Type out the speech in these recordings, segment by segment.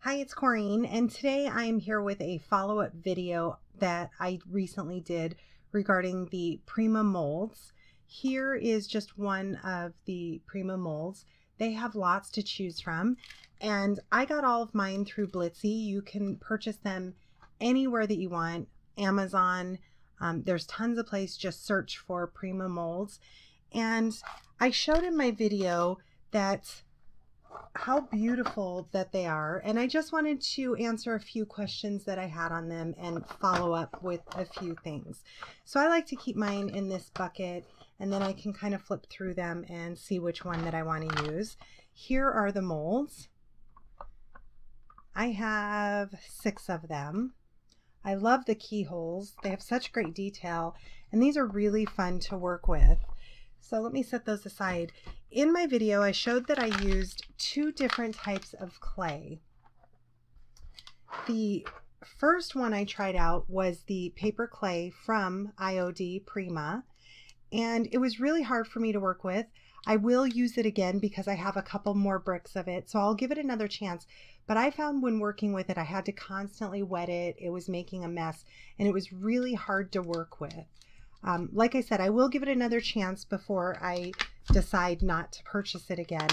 Hi, it's Corrine, and today I am here with a follow-up video that I recently did regarding the Prima Moulds. Here is just one of the Prima Moulds. They have lots to choose from, and I got all of mine through Blitsy. You can purchase them anywhere that you want, Amazon. There's tons of places. Just search for Prima Moulds. And I showed in my video that how beautiful that they are, and I just wanted to answer a few questions that I had on them and follow up with a few things. So I like to keep mine in this bucket, and then I can kind of flip through them and see which one that I want to use. Here are the molds. I have 6 of them. I love the keyholes. They have such great detail, and these are really fun to work with. So let me set those aside. In my video, I showed that I used 2 different types of clay. The first one I tried out was the paper clay from IOD Prima, and it was really hard for me to work with. I will use it again because I have a couple more bricks of it, so I'll give it another chance. But I found when working with it, I had to constantly wet it. It was making a mess, and it was really hard to work with. Like I said, I will give it another chance before I decide not to purchase it again.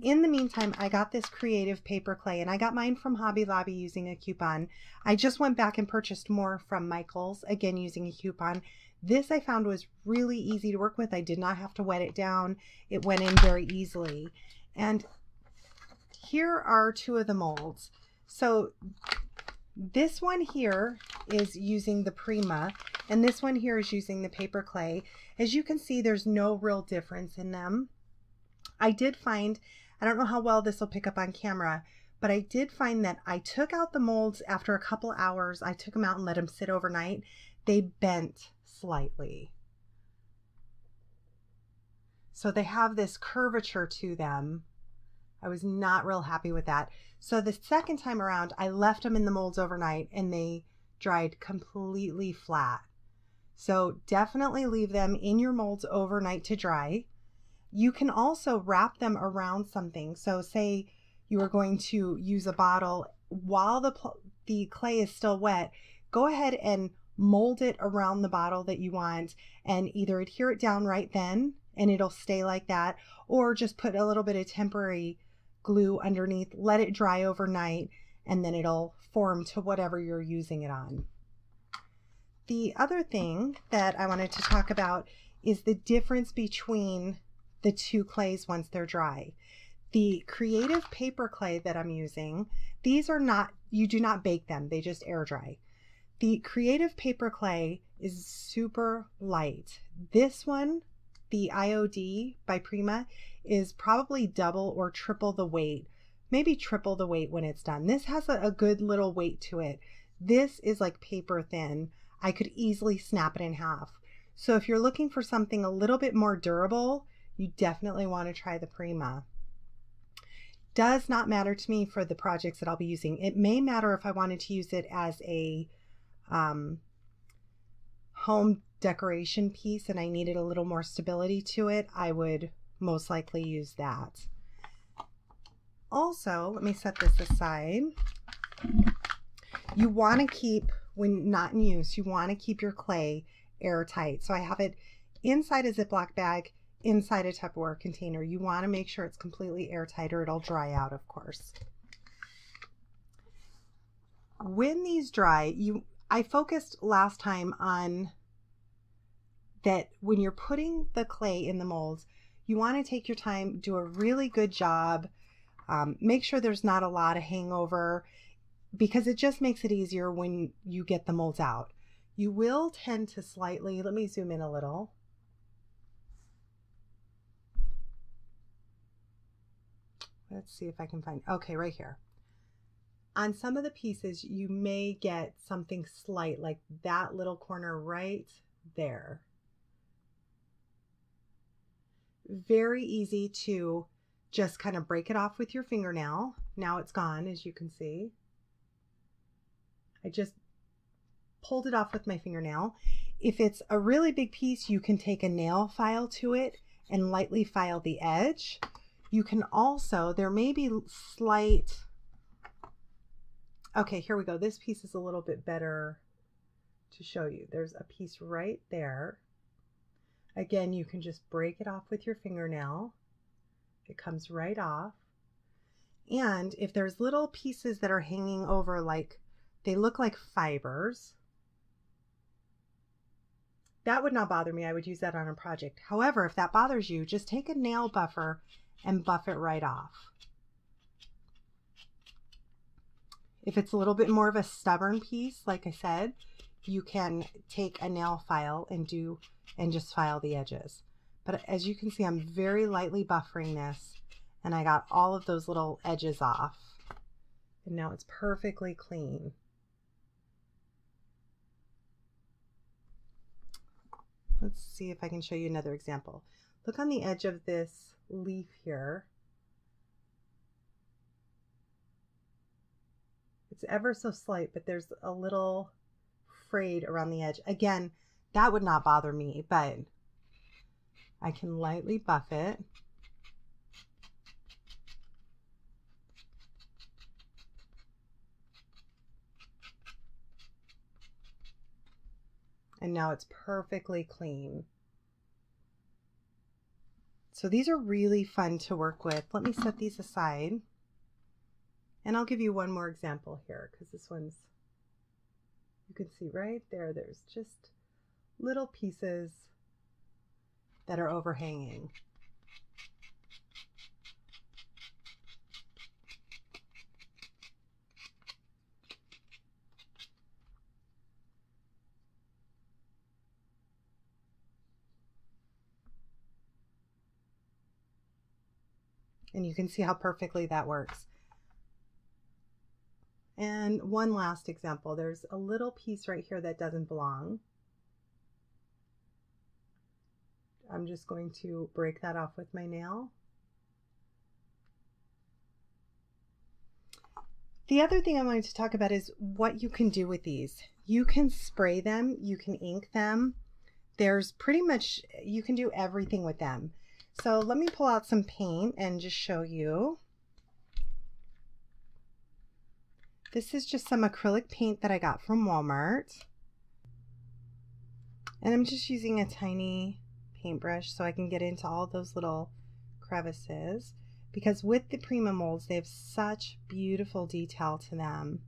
In the meantime, I got this creative paper clay, and I got mine from Hobby Lobby using a coupon. I just went back and purchased more from Michael's, again using a coupon. This I found was really easy to work with. I did not have to wet it down. It went in very easily. And here are 2 of the molds. So this one here is using the Prima, and this one here is using the paper clay. As you can see, there's no real difference in them. I did find, I don't know how well this will pick up on camera, but I did find that I took out the molds after a couple hours. I took them out and let them sit overnight. They bent slightly. So they have this curvature to them. I was not real happy with that. So the second time around, I left them in the molds overnight and they dried completely flat. So definitely leave them in your molds overnight to dry. You can also wrap them around something. So say you are going to use a bottle while the clay is still wet, go ahead and mold it around the bottle that you want and either adhere it down right then and it'll stay like that, or just put a little bit of temporary glue underneath, let it dry overnight, and then it'll form to whatever you're using it on. The other thing that I wanted to talk about is the difference between the 2 clays once they're dry. The creative paper clay that I'm using, these are not, you do not bake them, they just air dry. The creative paper clay is super light. This one, the IOD by Prima, is probably double or triple the weight, maybe triple the weight when it's done. This has a good little weight to it. This is like paper thin. I could easily snap it in half. So if you're looking for something a little bit more durable, you definitely want to try the Prima. Does not matter to me for the projects that I'll be using. It may matter if I wanted to use it as a home decoration piece and I needed a little more stability to it. I would most likely use that. Also, let me set this aside. You want to keep, when not in use, you want to keep your clay airtight. So I have it inside a Ziploc bag, inside a Tupperware container. You want to make sure it's completely airtight or it'll dry out, of course. When these dry, I focused last time on that when you're putting the clay in the molds, you want to take your time, do a really good job, make sure there's not a lot of hangover, because it just makes it easier when you get the molds out. You will tend to slightly, let me zoom in a little. Let's see if I can find, okay, right here. On some of the pieces, you may get something slight, like that little corner right there. Very easy to just kind of break it off with your fingernail. Now it's gone, as you can see. I just pulled it off with my fingernail. If it's a really big piece, you can take a nail file to it and lightly file the edge. You can also, there may be slight Okay, here we go. This piece is a little bit better to show you. There's a piece right there. Again, you can just break it off with your fingernail. It comes right off. And if there's little pieces that are hanging over, like they look like fibers, that would not bother me. I would use that on a project. However, if that bothers you, just take a nail buffer and buff it right off. If it's a little bit more of a stubborn piece, like I said, you can take a nail file and just file the edges. But as you can see, I'm very lightly buffering this, and I got all of those little edges off. And now it's perfectly clean. Let's see if I can show you another example. Look on the edge of this leaf here. It's ever so slight, but there's a little frayed around the edge. Again, that would not bother me, but I can lightly buff it. And now it's perfectly clean. So these are really fun to work with. Let me set these aside. And I'll give you one more example here, because this one's, you can see right there, there's just little pieces that are overhanging. And you can see how perfectly that works. And one last example, there's a little piece right here that doesn't belong. I'm just going to break that off with my nail. The other thing I wanted to talk about is what you can do with these. You can spray them, you can ink them. There's pretty much, you can do everything with them. So let me pull out some paint and just show you. This is just some acrylic paint that I got from Walmart. And I'm just using a tiny paintbrush so I can get into all those little crevices. Because with the Prima molds, they have such beautiful detail to them.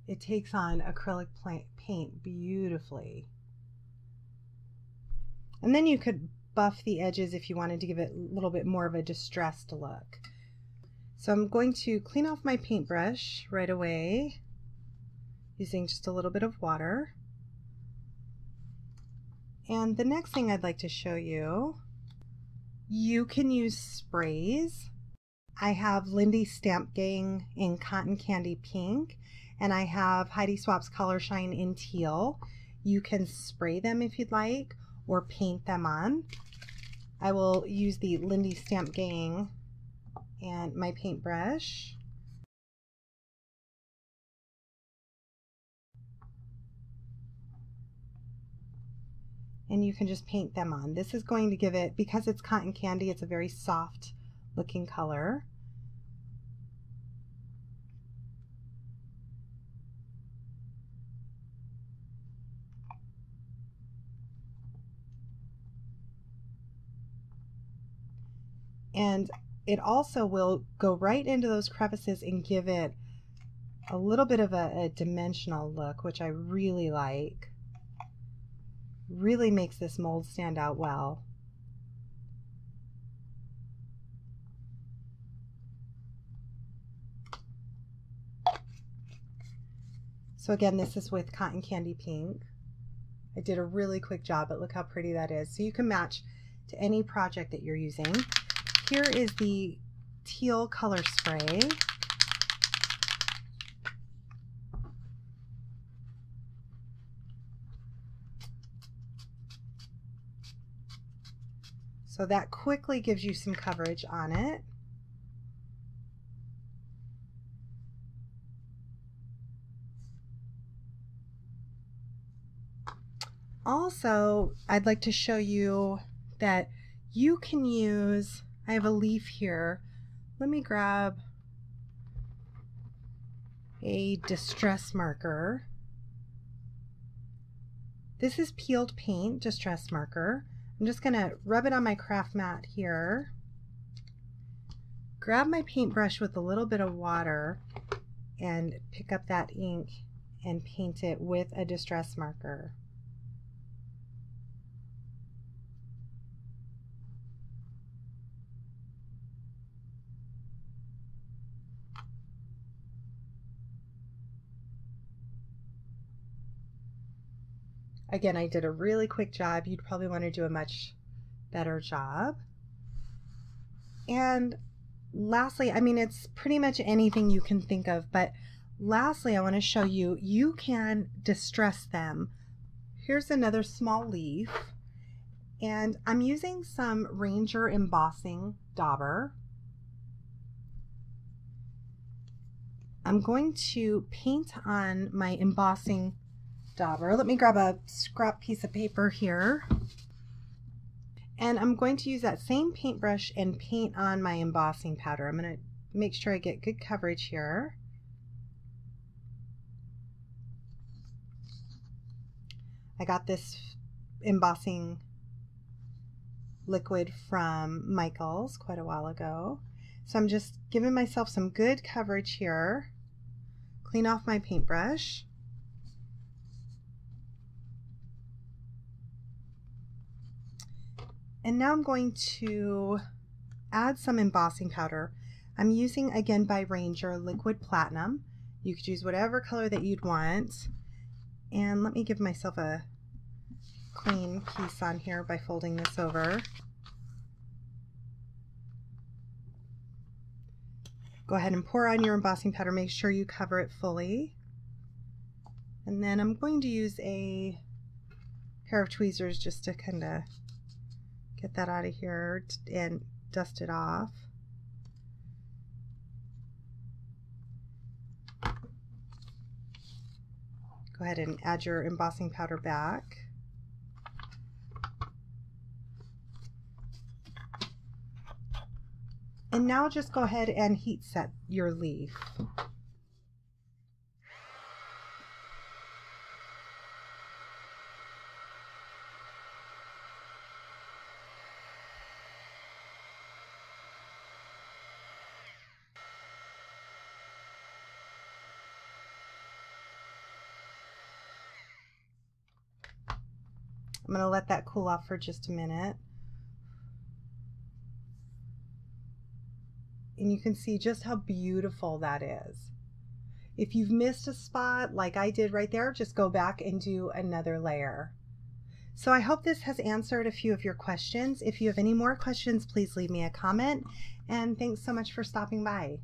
It takes on acrylic paint beautifully. And then you could buff the edges if you wanted to give it a little bit more of a distressed look. So I'm going to clean off my paintbrush right away using just a little bit of water. And the next thing I'd like to show you, you can use sprays. I have Lindy's Stamp Gang in Cotton Candy Pink, and I have Heidi Swap's Color Shine in Teal. You can spray them if you'd like, or paint them on. I will use the Lindy's Stamp Gang and my paintbrush. And you can just paint them on. This is going to give it, because it's cotton candy, it's a very soft looking color. And it also will go right into those crevices and give it a little bit of a dimensional look, which I really like. Really makes this mold stand out well. So again, this is with Cotton Candy Pink. I did a really quick job, but look how pretty that is. So you can match to any project that you're using. Here is the teal color spray. So that quickly gives you some coverage on it. Also, I'd like to show you that you can use, I have a leaf here. Let me grab a distress marker. This is peeled paint distress marker. I'm just going to rub it on my craft mat here. Grab my paintbrush with a little bit of water and pick up that ink and paint it with a distress marker. Again, I did a really quick job. You'd probably want to do a much better job. And lastly, I mean, it's pretty much anything you can think of, but lastly, I want to show you, you can distress them. Here's another small leaf, and I'm using some Ranger embossing dauber. I'm going to paint on my embossing dauber. Let me grab a scrap piece of paper here. And I'm going to use that same paintbrush and paint on my embossing powder. I'm going to make sure I get good coverage here. I got this embossing liquid from Michael's quite a while ago. So I'm just giving myself some good coverage here. Clean off my paintbrush. And now I'm going to add some embossing powder. I'm using, again, by Ranger, Liquid Platinum. You could use whatever color that you'd want. And let me give myself a clean piece on here by folding this over. Go ahead and pour on your embossing powder. Make sure you cover it fully. And then I'm going to use a pair of tweezers just to kind of get that out of here and dust it off. Go ahead and add your embossing powder back. And now just go ahead and heat set your leaf. I'm going to let that cool off for just a minute. And you can see just how beautiful that is. If you've missed a spot like I did right there, just go back and do another layer. So I hope this has answered a few of your questions. If you have any more questions, please leave me a comment. And thanks so much for stopping by.